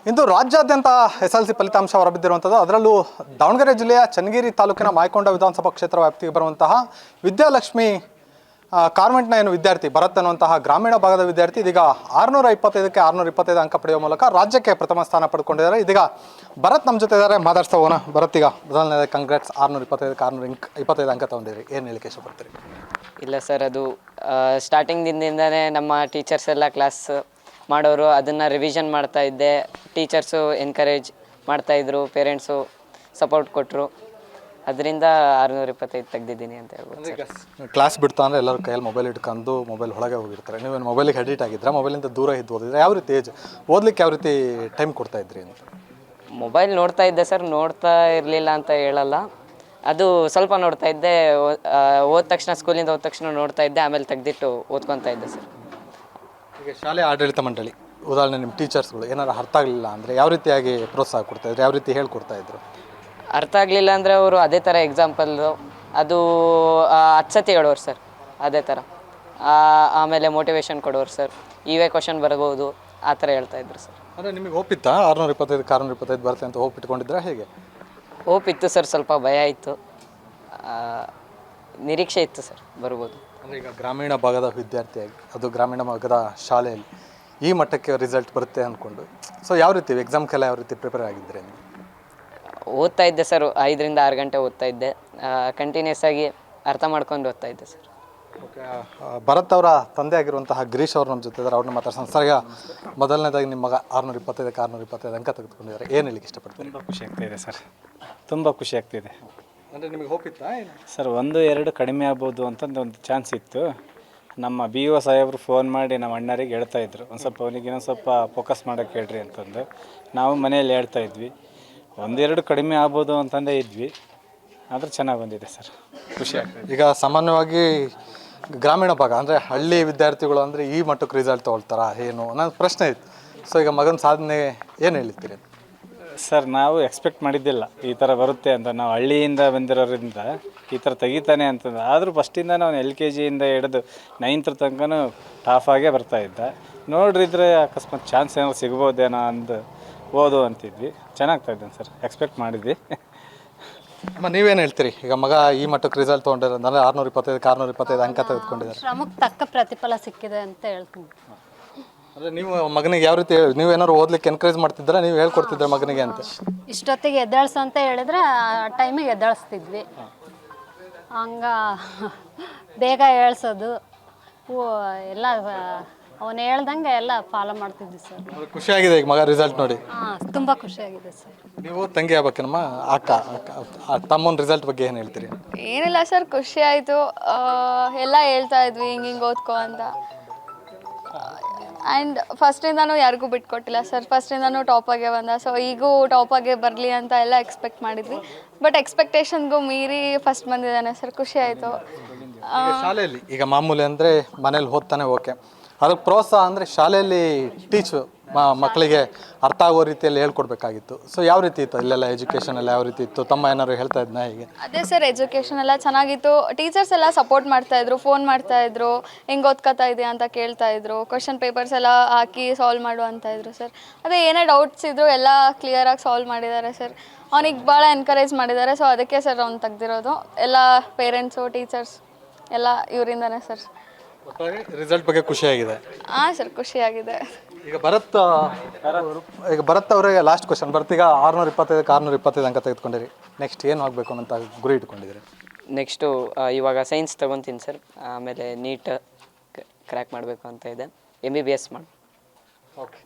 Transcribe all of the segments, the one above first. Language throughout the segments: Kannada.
ಇಂದು ರಾಜ್ಯಾದ್ಯಂತ SLC ಫಲಿತಾಂಶ ಹೊರಬಿದ್ದಿರುವಂಥದ್ದು. ಅದರಲ್ಲೂ ದಾವಣಗೆರೆ ಜಿಲ್ಲೆಯ ಚನ್ನಗಿರಿ ತಾಲೂಕಿನ ಮಾಯಕೊಂಡ ವಿಧಾನಸಭಾ ಕ್ಷೇತ್ರ ವ್ಯಾಪ್ತಿಗೆ ಬರುವಂತಹ ವಿದ್ಯಾಲಕ್ಷ್ಮಿ ಕಾನ್ವೆಂಟ್ನ ಏನು ವಿದ್ಯಾರ್ಥಿ ಭರತ್ ಅನ್ನುವಂತಹ ಗ್ರಾಮೀಣ ಭಾಗದ ವಿದ್ಯಾರ್ಥಿ ಇದೀಗ 625ಕ್ಕೆ 625 ಅಂಕ ಪಡೆಯುವ ಮೂಲಕ ರಾಜ್ಯಕ್ಕೆ ಪ್ರಥಮ ಸ್ಥಾನ ಪಡ್ಕೊಂಡಿದ್ದಾರೆ. ಇದೀಗ ಭರತ್ ನಮ್ಮ ಜೊತೆ ಇದ್ದಾರೆ, ಮಾತಾಡ್ತಾ ಹೋಗೋಣ. ಭರತ್, ಈಗ ಮೊದಲನೇದಾಗಿ ಕಂಗ್ರಾಟ್ಸ್, 625ಕ್ಕೆ 625 ಅಂಕ ತೊಗೊಂಡಿರಿ, ಏನು ಹೇಳಿಕೆ ಇಷ್ಟಪಡ್ತೀರಿ? ಇಲ್ಲ ಸರ್, ಅದು ಸ್ಟಾರ್ಟಿಂಗ್ದಿಂದನೇ ನಮ್ಮ ಟೀಚರ್ಸ್ ಎಲ್ಲ ಕ್ಲಾಸ್ ಮಾಡೋರು, ಅದನ್ನು ರಿವಿಷನ್ ಮಾಡ್ತಾ ಇದ್ದೆ. ಟೀಚರ್ಸು ಎನ್ಕರೇಜ್ ಮಾಡ್ತಾಯಿದ್ರು, ಪೇರೆಂಟ್ಸು ಸಪೋರ್ಟ್ ಕೊಟ್ಟರು. ಅದರಿಂದ 625 ತೆಗೆದಿದ್ದೀನಿ ಅಂತ ಹೇಳ್ಬೋದು. ಕ್ಲಾಸ್ ಬಿಡ್ತಾ ಅಂದರೆ ಎಲ್ಲರೂ ಕೈಯಲ್ಲಿ ಮೊಬೈಲ್ ಇಟ್ಕೊಂಡು ಮೊಬೈಲ್ ಒಳಗೆ ಹೋಗಿರ್ತಾರೆ. ನೀವೇನು ಮೊಬೈಲಿಗೆ ಅಡಿಕ್ಟ್ ಆಗಿದ್ರೆ, ಮೊಬೈಲಿಂದ ದೂರ ಇದ್ದು ಓದಿದ್ರೆ, ಯಾವ ರೀತಿ ಓದಲಿಕ್ಕೆ ಯಾವ ರೀತಿ ಟೈಮ್ ಕೊಡ್ತಾ ಇದ್ರಿ ಅಂತ? ಮೊಬೈಲ್ ನೋಡ್ತಾ ಇದ್ದೆ ಸರ್, ನೋಡ್ತಾ ಇರಲಿಲ್ಲ ಅಂತ ಹೇಳಲ್ಲ. ಅದು ಸ್ವಲ್ಪ ನೋಡ್ತಾ ಇದ್ದೆ, ಹೋದ ತಕ್ಷಣ ಸ್ಕೂಲಿಂದ ಹೋದ ತಕ್ಷಣ ನೋಡ್ತಾ ಇದ್ದೆ, ಆಮೇಲೆ ತೆಗೆದಿಟ್ಟು ಓದ್ಕೊತಾ ಇದ್ದೆ ಸರ್. ಈಗ ಶಾಲೆ ಆಡಳಿತ ಮಂಡಳಿ, ಉದಾಹರಣೆ ನಿಮ್ಮ ಟೀಚರ್ಸ್ಗಳು ಏನಾರು ಅರ್ಥ ಆಗಲಿಲ್ಲ ಅಂದರೆ ಯಾವ ರೀತಿಯಾಗಿ ಪ್ರೋತ್ಸಾಹ ಕೊಡ್ತಾಯಿದ್ರು, ಯಾವ ರೀತಿ ಹೇಳ್ಕೊಡ್ತಾ ಇದ್ರು? ಅರ್ಥ ಆಗಲಿಲ್ಲ ಅಂದರೆ ಅವರು ಅದೇ ಥರ ಎಕ್ಸಾಂಪಲ್ಲು ಅದು 10 ಸತಿ ಹೇಳೋರು ಸರ್, ಅದೇ ಥರ. ಆಮೇಲೆ ಮೋಟಿವೇಶನ್ ಕೊಡೋರು ಸರ್, ಇವೇ ಕ್ವಶನ್ ಬರ್ಬೋದು, ಆ ಥರ ಹೇಳ್ತಾಯಿದ್ರು ಸರ್. ಅಂದರೆ ನಿಮಗೆ ಹೋಪಿತ್ತಾ 625ಕ್ಕೆ 625 ಬರುತ್ತೆ ಅಂತ ಹೋಪ್ ಇಟ್ಕೊಂಡಿದ್ರೆ ಹೇಗೆ? ಹೋಪ್ ಇತ್ತು ಸರ್, ಸ್ವಲ್ಪ ಭಯ ಇತ್ತು, ನಿರೀಕ್ಷೆ ಇತ್ತು ಸರ್ ಬರ್ಬೋದು. ಅಂದರೆ ಈಗ ಗ್ರಾಮೀಣ ಭಾಗದ ವಿದ್ಯಾರ್ಥಿಯಾಗಿ, ಅದು ಗ್ರಾಮೀಣ ಭಾಗದ ಶಾಲೆಯಲ್ಲಿ ಈ ಮಟ್ಟಕ್ಕೆ ರಿಸಲ್ಟ್ ಬರುತ್ತೆ ಅಂದ್ಕೊಂಡು, ಸೊ ಯಾವ ರೀತಿ ಎಕ್ಸಾಮ್ಗೆಲ್ಲ ಯಾವ ರೀತಿ ಪ್ರಿಪೇರ್ ಆಗಿದ್ದರೆ? ಓದ್ತಾ ಇದ್ದೆ ಸರ್, 5ರಿಂದ 6 ಗಂಟೆ ಓದ್ತಾ ಇದ್ದೆ, ಕಂಟಿನ್ಯೂಸ್ ಆಗಿ ಅರ್ಥ ಮಾಡ್ಕೊಂಡು ಓದ್ತಾ ಇದ್ದೆ ಸರ್. ಓಕೆ, ಭರತ್ ಅವರ ತಂದೆ ಆಗಿರುವಂತಹ ಗಿರೀಶ್ ಅವರು ನಮ್ಮ ಜೊತೆ ಇದ್ದಾರೆ, ಅವ್ರನ್ನ ಮಾತಾಡ್ಸೋಣ. ಸರ್, ಈಗ ಮೊದಲನೇದಾಗಿ ನಿಮ್ಮ ಮಗ 625ಕ್ಕೆ 625 ಅಂಕ ತೆಗೆದುಕೊಂಡಿದ್ದಾರೆ, ಏನು ಹೇಳಿಕ್ಕೆ ಇಷ್ಟಪಡ್ತೀನಿ? ತುಂಬ ಖುಷಿ ಆಗ್ತಾಯಿದೆ ಸರ್, ತುಂಬ ಖುಷಿ ಆಗ್ತಿದೆ. ಅಂದರೆ ನಿಮಗೆ ಹೋಪಿತ್ತಾ ಸರ್? 1-2 ಕಡಿಮೆ ಆಗ್ಬೋದು ಅಂತಂದು ಒಂದು ಚಾನ್ಸ್ ಇತ್ತು. ನಮ್ಮ BO ಸಾಹೇಬರು ಫೋನ್ ಮಾಡಿ ನಮ್ಮ ಅಣ್ಣರಿಗೆ ಹೇಳ್ತಾಯಿದ್ರು, ಒಂದು ಸ್ವಲ್ಪ ಅವನಿಗೆ ಇನ್ನೊಂದು ಸ್ವಲ್ಪ ಫೋಕಸ್ ಮಾಡೋಕ್ಕೆ ಹೇಳ್ರಿ ಅಂತಂದು. ನಾವು ಮನೆಯಲ್ಲಿ ಹೇಳ್ತಾಯಿದ್ವಿ, 1-2 ಕಡಿಮೆ ಆಗ್ಬೋದು ಅಂತಂದೇ ಇದ್ವಿ, ಆದರೆ ಚೆನ್ನಾಗಿ ಬಂದಿದೆ ಸರ್, ಖುಷಿ ಆಗ್ತದೆ. ಈಗ ಸಾಮಾನ್ಯವಾಗಿ ಗ್ರಾಮೀಣ ಭಾಗ ಅಂದರೆ ಹಳ್ಳಿ ವಿದ್ಯಾರ್ಥಿಗಳು ಅಂದರೆ ಈ ಮಟ್ಟಕ್ಕೆ ರಿಸಲ್ಟ್ ತೊಗೊಳ್ತಾರಾ ಏನು ನನ್ನ ಪ್ರಶ್ನೆ ಇತ್ತು. ಸೊ ಈಗ ಮಗನ ಸಾಧನೆ ಏನು ಹೇಳ್ತೀರಿ? ಸರ್, ನಾವು ಎಕ್ಸ್ಪೆಕ್ಟ್ ಮಾಡಿದ್ದಿಲ್ಲ ಈ ಥರ ಬರುತ್ತೆ ಅಂತ. ನಾವು ಹಳ್ಳಿಯಿಂದ ಬಂದಿರೋದ್ರಿಂದ ಈ ಥರ ತೆಗಿತಾನೆ ಅಂತಂದು. ಆದರೂ ಫಸ್ಟಿಂದ ನಾವು LKG ಹಿಡಿದು 9th ತನಕನೂ ಟಾಫಾಗೇ ಬರ್ತಾಯಿದ್ದ. ನೋಡ್ರಿದ್ರೆ ಅಕಸ್ಮಾತ್ ಚಾನ್ಸ್ ಏನಾದ್ರು ಸಿಗ್ಬೋದೇನೋ ಅಂದು ಓದು ಅಂತಿದ್ವಿ. ಚೆನ್ನಾಗ್ತಾ ಇದ್ದಾನೆ ಸರ್, ಎಕ್ಸ್ಪೆಕ್ಟ್ ಮಾಡಿದ್ವಿ. ಅಮ್ಮ, ನೀವೇನು ಹೇಳ್ತೀರಿ? ಈಗ ಮಗ ಈ ಮಟ್ಟಕ್ಕೆ ರಿಸಲ್ಟ್ ತೊಗೊಂಡಿರೋದಂದರೆ 625ಕ್ಕೆ 625 ಅಂಕ ತೆಗೆದುಕೊಂಡಿದ್ದಾರೆ. ಶ್ರಮಕ್ಕೆ ತಕ್ಕ ಪ್ರತಿಫಲ ಸಿಕ್ಕಿದೆ ಅಂತ ಹೇಳ್ತೀನಿ. ಅಂದರೆ ನೀವು ಮಗನಿಗೆ ಯಾವ ರೀತಿ ನೀವೇನಾದ್ರು ಓದಲಿಕ್ಕೆ ಎನ್ಕರೇಜ್ ಮಾಡ್ತಿದ್ದೀರಾ, ನೀವು ಹೇಳ್ಕೊಡ್ತಿದ್ರೆ ಮಗನಿಗೆ ಅಂತ? ಇಷ್ಟೊತ್ತಿಗೆ ಎದ್ದೇಳ್ಸು ಅಂತ ಹೇಳಿದ್ರೆ ಆ ಟೈಮಿಗೆ ಎದ್ದೇಳಿಸ್ತಿದ್ವಿ. ಹಂಗ ಬೇಗ ಹೇಳ್ಸೋದು ಎಲ್ಲ ಅವನು ಹೇಳ್ದಂಗೆ ಎಲ್ಲ ಫಾಲೋ ಮಾಡ್ತಿದ್ವಿ ಸರ್. ಖುಷಿಯಾಗಿದೆ ಈಗ ಮಗ ರಿಸಲ್ಟ್ ನೋಡಿ? ಹಾಂ, ತುಂಬ ಖುಷಿಯಾಗಿದೆ ಸರ್. ನೀವು ತಂಗಿ ಆಗ್ಬೇಕೇನಮ್ಮ, ಅಕ್ಕ ತಮ್ಮನ ರಿಸಲ್ಟ್ ಬಗ್ಗೆ ಏನು ಹೇಳ್ತೀರಿ? ಏನಿಲ್ಲ ಸರ್, ಖುಷಿ ಆಯಿತು. ಎಲ್ಲ ಹೇಳ್ತಾ ಇದ್ವಿ ಹಿಂಗೆ ಓದ್ಕೋ ಅಂತ. ಆ್ಯಂಡ್ ಫಸ್ಟಿಂದನೂ ಯಾರಿಗೂ ಬಿಟ್ಕೊಟ್ಟಿಲ್ಲ ಸರ್, ಫಸ್ಟಿಂದನೂ ಟಾಪಾಗೆ ಬಂದ. ಸೊ ಈಗೂ ಟಾಪಾಗೆ ಬರಲಿ ಅಂತ ಎಲ್ಲ ಎಕ್ಸ್ಪೆಕ್ಟ್ ಮಾಡಿದ್ವಿ. ಬಟ್ ಎಕ್ಸ್ಪೆಕ್ಟೇಷನ್ಗೂ ಮೀರಿ ಫಸ್ಟ್ ಬಂದಿದ್ದಾನೆ ಸರ್, ಖುಷಿ ಆಯಿತು. ಶಾಲೆಯಲ್ಲಿ ಈಗ ಮಾಮೂಲಿ ಅಂದರೆ ಮನೇಲಿ ಓದ್ತಾನೆ, ಓಕೆ, ಅದಕ್ಕೆ ಪ್ರೋತ್ಸಾಹ ಅಂದರೆ ಶಾಲೆಯಲ್ಲಿ ಮಕ್ಕಳಿಗೆ ಅರ್ಥ ಆಗೋ ರೀತಿಯಲ್ಲಿ ಹೇಳ್ಕೊಡ್ಬೇಕಾಗಿತ್ತು. ಸೊ ಯಾವ ರೀತಿ ಇತ್ತು ಇಲ್ಲೆಲ್ಲ ಎಜುಕೇಷನ್ ಎಲ್ಲ ಯಾವ ರೀತಿ ಇತ್ತು? ತಮ್ಮ ಏನಾದ್ರು ಹೇಳ್ತಾ ಇದ್ನ ಹೀಗೆ? ಅದೇ ಸರ್, ಎಜುಕೇಷನ್ ಎಲ್ಲ ಚೆನ್ನಾಗಿತ್ತು. ಟೀಚರ್ಸ್ ಎಲ್ಲ ಸಪೋರ್ಟ್ ಮಾಡ್ತಾಯಿದ್ರು, ಫೋನ್ ಮಾಡ್ತಾಯಿದ್ರು, ಹೆಂಗೆ ಓದ್ಕೊತಾ ಇದೆಯಾ ಅಂತ ಕೇಳ್ತಾಯಿದ್ರು. ಕ್ವಶನ್ ಪೇಪರ್ಸ್ ಎಲ್ಲ ಹಾಕಿ ಸಾಲ್ವ್ ಮಾಡು ಅಂತ ಇದ್ರು ಸರ್. ಅದೇ ಏನೇ ಡೌಟ್ಸ್ ಇದ್ದರು ಎಲ್ಲ ಕ್ಲಿಯರಾಗಿ ಸಾಲ್ವ್ ಮಾಡಿದ್ದಾರೆ ಸರ್. ಅವನಿಗೆ ಭಾಳ ಎನ್ಕರೇಜ್ ಮಾಡಿದ್ದಾರೆ. ಸೊ ಅದಕ್ಕೆ ಸರ್ ಅವ್ನು ತೆಗ್ದಿರೋದು. ಎಲ್ಲ ಪೇರೆಂಟ್ಸು, ಟೀಚರ್ಸ್ ಎಲ್ಲ ಇವರಿಂದನೇ ಸರ್. ರಿಸಲ್ಟ್ ಬಗ್ಗೆ ಖುಷಿಯಾಗಿದೆ? ಹಾಂ ಸರ್, ಖುಷಿಯಾಗಿದೆ. ಈಗ ಭರತ್ ಅವರಿಗೆ ಲಾಸ್ಟ್ ಕ್ವಶನ್. ಈಗ 625ಕ್ಕೆ 625 ಅಂಕ ತೆಗೆದುಕೊಂಡಿರಿ, ನೆಕ್ಸ್ಟ್ ಏನು ಆಗಬೇಕು ಅಂತ ಗುರಿ ಇಟ್ಕೊಂಡಿದ್ದೀರಿ? ನೆಕ್ಸ್ಟು ಇವಾಗ ಸೈನ್ಸ್ ತೊಗೊತೀನಿ ಸರ್, ಆಮೇಲೆ ನೀಟ್ ಕ್ರ್ಯಾಕ್ ಮಾಡಬೇಕು ಅಂತ ಇದೆ, MBBS ಮಾಡಿ. ಓಕೆ,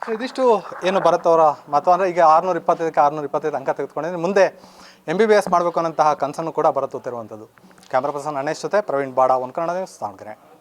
ಸೊ ಇದಿಷ್ಟು ಏನು ಭರತ್ ಅವರ ಮಾತು. ಅಂದರೆ ಈಗ 625ಕ್ಕೆ 625 ಅಂಕ ತೆಗೆದುಕೊಂಡಿದ್ದೀನಿ, ಮುಂದೆ MBBS ಮಾಡಬೇಕು ಅನ್ನೋಂತಹ ಕನಸನ್ನು ಕೂಡ ಭರತ್ ಹೊತ್ತಿರುವಂಥದ್ದು. ಕ್ಯಾಮ್ರಾ ಪರ್ಸನ್ ಅನೇಶ್ ಜೊತೆ ಪ್ರವೀಣ್ ಬಾಡ, ಒಂದು ಕನ್ನಡ ನ್ಯೂಸ್, ದಾವಣಗೆರೆ.